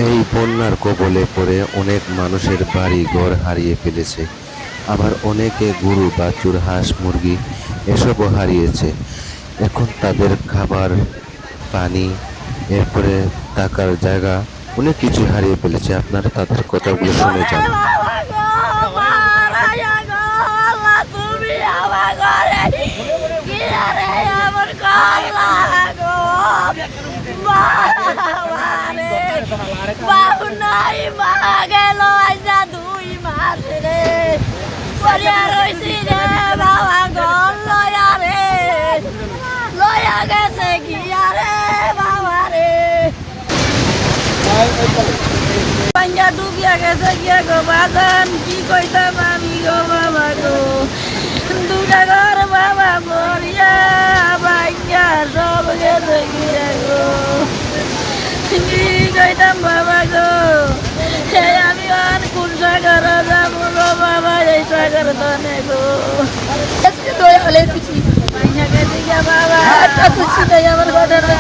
এই বন্যার কবলে পড়ে অনেক মানুষের বাড়ি ঘর হারিয়ে ফেলেছে। আবার অনেকে গরু বাছুর হাঁস মুরগি এসবও হারিয়েছে। এখন তাদের খাবার পানি এরপরে থাকার জায়গা অনেক কিছু হারিয়ে ফেলেছে। আপনারা তাদের কথাগুলো শুনে যান। তুমি আমার ঘরে কি রে আমার গো বাবারে বাবু নাই মা গেল আইসা 2 মাস রে পরিয়া রইছি রে বাবা গল লয়া গেছে গিয়া রে বাবা রে পাঞ্জা ডুবিয়া গেছে গিয়া গো বাজান কি কইতাম আমি গো বাবা গো 2টা ঘর বাবা মরিয়া ভাইয়া সব গেছে গিয়া গো কি কইতাম বাবা গো আমি আর কোন সাগর যাবো গো বাবা এই সাগর দনে গো দয়া হলে কিছু পাইনা গেছে গিয়া বাবা একটা খুশি নেই আমার ঘটনা